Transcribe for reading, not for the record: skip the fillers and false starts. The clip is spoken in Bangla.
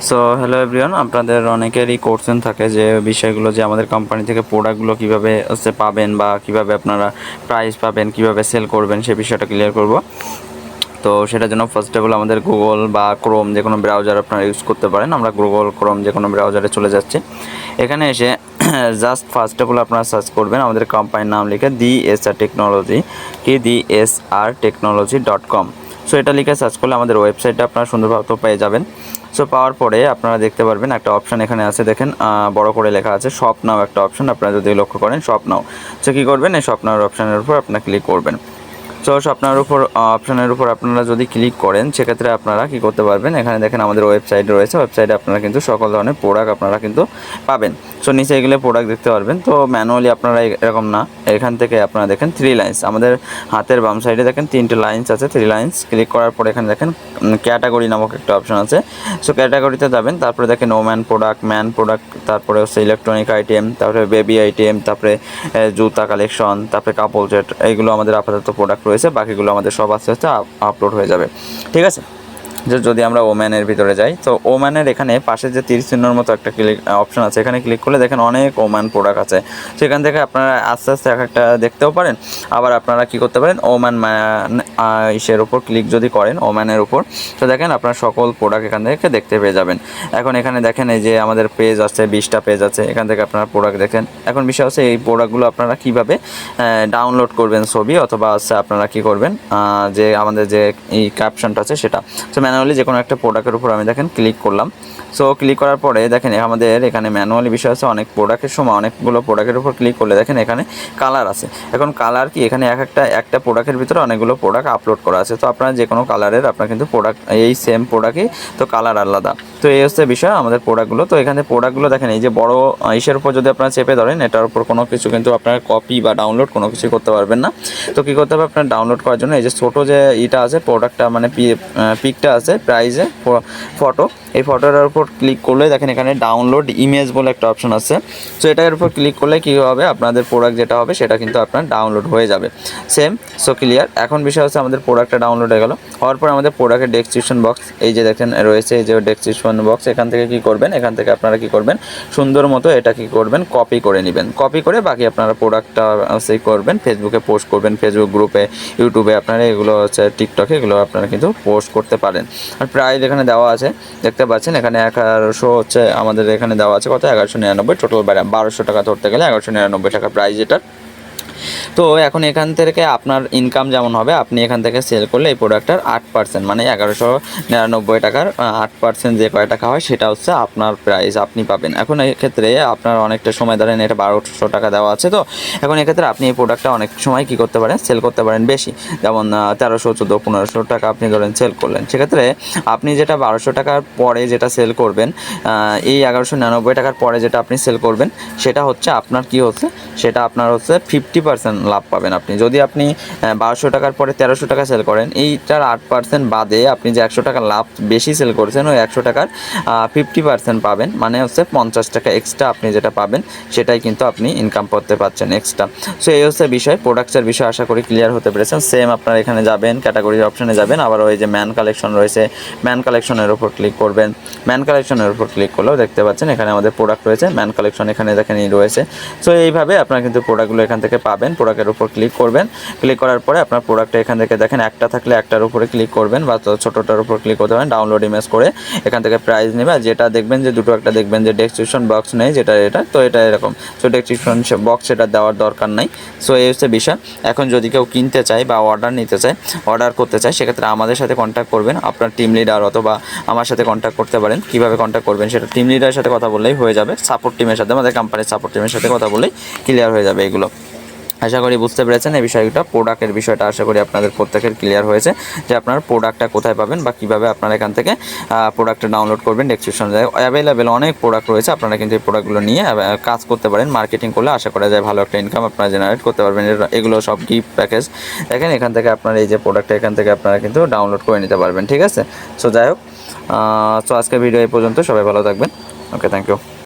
সো হ্যালো এভরিওয়ান, আপনাদের অনেকেরই কোশ্চেন থাকে যে বিষয়গুলো যে আমাদের কোম্পানি থেকে প্রোডাক্টগুলো কীভাবে পাবেন বা কিভাবে আপনারা প্রাইস পাবেন, কিভাবে সেল করবেন, সে বিষয়টা ক্লিয়ার করব। তো সেটার জন্য ফার্স্ট অফ অল আমাদের গুগল বা ক্রোম যে কোনো ব্রাউজার আপনারা ইউজ করতে পারেন। আমরা গুগল ক্রোম যে কোনো ব্রাউজারে চলে যাচ্ছি। এখানে এসে জাস্ট ফার্স্ট অফ অল আপনারা সার্চ করবেন আমাদের কোম্পানির নাম লিখে DSR টেকনোলজি, DSRtechnology.com। সো এটা লিখে সার্চ করলে আমাদের ওয়েবসাইটটা আপনারা সুন্দরভাবে পেয়ে যাবেন। সো পাওয়ার পরে আপনারা দেখতে পারবেন একটা অপশান এখানে আছে, দেখেন বড় করে লেখা আছে শপ নাও, একটা অপশান আপনারা যদি লক্ষ্য করেন শপ নাও। সো কী করবেন, এই শপ নাওর অপশানের উপর আপনারা ক্লিক করবেন। সো আপনার উপর অপশানের উপর আপনারা যদি ক্লিক করেন সেক্ষেত্রে আপনারা কী করতে পারবেন, এখানে দেখেন আমাদের ওয়েবসাইট রয়েছে। ওয়েবসাইটে আপনারা কিন্তু সকল ধরনের প্রোডাক্ট আপনারা কিন্তু পাবেন। সো নিচে এগুলো প্রোডাক্ট দেখতে পারবেন। তো ম্যানুয়ালি আপনারা এরকম না, এখান থেকে আপনারা দেখেন 3 লাইন্স, আমাদের হাতের বাম সাইডে দেখেন 3টে লাইন্স আছে, 3 লাইন্স। ক্লিক করার পর এখানে দেখেন ক্যাটাগরি নামক একটা অপশান আছে। সো ক্যাটাগরিতে যাবেন, তারপরে দেখেন ওম্যান প্রোডাক্ট, ম্যান প্রোডাক্ট, তারপরে হচ্ছে ইলেকট্রনিক আইটেম, তারপরে বেবি আইটেম, তারপরে জুতা কালেকশন, তারপরে কাপল সেট, এইগুলো আমাদের আপাতত প্রোডাক্ট রয়েছে। বাকিগুলো আমাদের সব আস্তে আস্তে আপলোড হয়ে যাবে, ঠিক আছে। যদি আমরা ওম্যানের ভিতরে যাই, তো ওম্যানের এখানে পাশে যে তীর চিহ্নর মতো একটা অপশন আছে, এখানে ক্লিক করলে দেখেন অনেক ওম্যান প্রোডাক্ট আছে। সেখান থেকে আপনারা আস্তে আস্তে এক একটা দেখতেও পারেন। আবার আপনারা কি করতে পারেন, ওম্যান ইসের উপর ক্লিক যদি করেন, ওম্যানের উপর, তো দেখেন আপনার সকল প্রোডাক্ট এখান থেকে দেখতে পেয়ে যাবেন। এখন এখানে দেখেন এই যে আমাদের পেজ আছে, 20টা পেজ আছে, এখান থেকে আপনারা প্রোডাক্ট দেখেন। এখন বিষয় হচ্ছে এই প্রোডাক্টগুলো আপনারা কীভাবে ডাউনলোড করবেন ছবি, অথবা হচ্ছে আপনারা কী করবেন, যে আমাদের যে এই ক্যাপশনটা আছে সেটা। সো ম্যানুয়ালি যে কোনো একটা প্রোডাক্টের উপর আমি দেখেন ক্লিক করলাম। সো ক্লিক করার পরে দেখেন আমাদের এখানে ম্যানুয়ালি বিষয় আছে, অনেক প্রোডাক্টের সময় অনেকগুলো প্রোডাক্টের উপর ক্লিক করলে দেখেন এখানে কালার আছে। এখন কালার কি, এখানে একটা প্রোডাক্টের ভিতরে অনেকগুলো প্রোডাক্ট আপলোড করা আছে। তো আপনারা যে কোনো কালারের আপনার কিন্তু প্রোডাক্ট, এই সেম প্রোডাক্টই তো কালার আলাদা। তো এই হচ্ছে বিষয় আমাদের প্রোডাক্টগুলো। তো এখানে প্রোডাক্টগুলো দেখেন এই যে বড় ইসের উপর যদি আপনারা চেপে ধরেন, এটার উপর কোনো কিছু কিন্তু আপনারা কপি বা ডাউনলোড কোনো কিছু করতে পারবেন না। তো কী করতে হবে, আপনার ডাউনলোড করার জন্য এই যে ছোটো যে ইটা আছে, প্রোডাক্টটা মানে পিকটা আছে, প্রাইজে ফটো, এই ফটোটার উপর ক্লিক করলে দেখেন এখানে ডাউনলোড ইমেজ বলে একটা অপশন আছে। সো এটার উপর ক্লিক করলে কী হবে, আপনাদের প্রোডাক্ট যেটা হবে সেটা কিন্তু আপনার ডাউনলোড হয়ে যাবে সেম। So clear. এখন বিষয় হচ্ছে আমাদের প্রোডাক্টটা ডাউনলোড হয়ে গেল। হওয়ার পর আমাদের প্রোডাক্টের ডেসক্রিপশন বক্স এই যে দেখেন রয়েছে, এই যে ডেসক্রিপশন বক্স, এখান থেকে কী করবেন, এখান থেকে আপনারা কী করবেন, সুন্দর মতো এটা কী করবেন, কপি করে নেবেন। কপি করে বাকি আপনারা প্রোডাক্টটা সেই করবেন, ফেসবুকে পোস্ট করবেন, ফেসবুক গ্রুপে, ইউটিউবে, আপনারা এগুলো হচ্ছে টিকটকে, এগুলো আপনারা কিন্তু পোস্ট করতে পারেন। আর প্রাইস এখানে দেওয়া আছে, দেখতে পাচ্ছেন এখানে 1100 হচ্ছে আমাদের এখানে দেওয়া আছে কত, 1199, টোটাল 1200 টাকা ধরতে গেলে 1199 টাকা প্রাইস এটার। তো এখন এখান থেকে আপনার ইনকাম যেমন হবে, আপনি এখান থেকে সেল করলে এই প্রোডাক্টটার 8% মানে 1199 টাকার 8% যে কয় টাকা হয় সেটা হচ্ছে আপনার প্রাইস, আপনি পাবেন। এখন এই ক্ষেত্রে আপনার অনেকটা সময় ধরেন এটা 1200 টাকা দেওয়া আছে। তো এখন এক্ষেত্রে আপনি এই প্রোডাক্টটা অনেক সময় কী করতে পারেন, সেল করতে পারেন বেশি, যেমন 1300, 1400, 1500 টাকা আপনি ধরেন সেল করলেন। সেক্ষেত্রে আপনি যেটা 1200 টাকার পরে যেটা সেল করবেন, এই 1199 টাকার পরে যেটা আপনি সেল করবেন, সেটা হচ্ছে আপনার কি হচ্ছে, সেটা আপনার হচ্ছে 50% লাভ পাবেন আপনি। যদি আপনি 1200 টাকার পরে 1300 টাকা সেল করেন, এইটার 8% বাদে আপনি যে 100 টাকা লাভ বেশি সেল করেছেন, ওই 100 টাকার 50% পাবেন, মানে হচ্ছে 50 টাকা এক্সট্রা আপনি যেটা পাবেন সেটাই কিন্তু আপনি ইনকাম করতে পারছেন এক্সট্রা। সো এই হচ্ছে বিষয়, প্রোডাক্টসের বিষয় আশা করি ক্লিয়ার হতে পেরেছেন। সেম আপনারা এখানে যাবেন, ক্যাটাগরির অপশানে যাবেন, আবার ওই যে ম্যান কালেকশন রয়েছে, ম্যান কালেকশনের উপর ক্লিক করবেন। ম্যান কালেকশনের উপর ক্লিক করলেও দেখতে পাচ্ছেন এখানে আমাদের প্রোডাক্ট রয়েছে, ম্যান কালেকশন এখানে দেখেন রয়েছে। সো এইভাবে আপনারা কিন্তু প্রোডাক্টগুলো এখান থেকে পাবেন। প্রোডাক্টের উপর ক্লিক করবেন, ক্লিক করার পরে আপনার প্রোডাক্টটা এখান থেকে দেখেন একটা থাকলে একটার উপরে ক্লিক করবেন, বা ছোটোটার উপর ক্লিক করতে পারেন, ডাউনলোড ইমেজ করে এখান থেকে প্রাইস নেবে। আর যেটা দেখবেন যে দুটো একটা দেখবেন যে ডেসক্রিপশন বক্স নেই, যেটা এটা, তো এটা এরকম। সো ডেসক্রিপশন বক্স সেটা দেওয়ার দরকার নাই। সো এই হচ্ছে বিষয়। এখন যদি কেউ কিনতে চায় বা অর্ডার নিতে চায়, অর্ডার করতে চায়, সেক্ষেত্রে আমাদের সাথে কন্ট্যাক্ট করবেন। আপনার টিম লিডার অথবা আমার সাথে কন্ট্যাক্ট করতে পারেন। কীভাবে কন্ট্যাক্ট করবেন সেটা টিম লিডারের সাথে কথা বললেই হয়ে যাবে, সাপোর্ট টিমের সাথে, আমাদের কোম্পানির সাপোর্ট টিমের সাথে কথা বললেই ক্লিয়ার হয়ে যাবে এগুলো। আশা করি বুঝতে পেরেছেন এই বিষয়টা, প্রোডাক্টের বিষয়টা আশা করি আপনাদের প্রত্যেকের ক্লিয়ার হয়েছে যে আপনার প্রোডাক্টটা কোথায় পাবেন বা কীভাবে আপনারা এখান থেকে প্রোডাক্টটা ডাউনলোড করবেন। ডেসক্রিপশনে অ্যাভেলেবেল অনেক প্রোডাক্ট রয়েছে, আপনারা কিন্তু এই প্রোডাক্টগুলো নিয়ে কাজ করতে পারেন। মার্কেটিং করলে আশা করা যায় ভালো একটা ইনকাম আপনারা জেনারেট করতে পারবেন। এগুলো সব গিফট প্যাকেজ, দেখেন এখান থেকে আপনার এই যে প্রোডাক্টটা এখান থেকে আপনারা কিন্তু ডাউনলোড করে নিতে পারবেন, ঠিক আছে। সো যাই হোক, সো আজকের ভিডিও এই পর্যন্ত, সবাই ভালো থাকবেন। ওকে, থ্যাংক ইউ।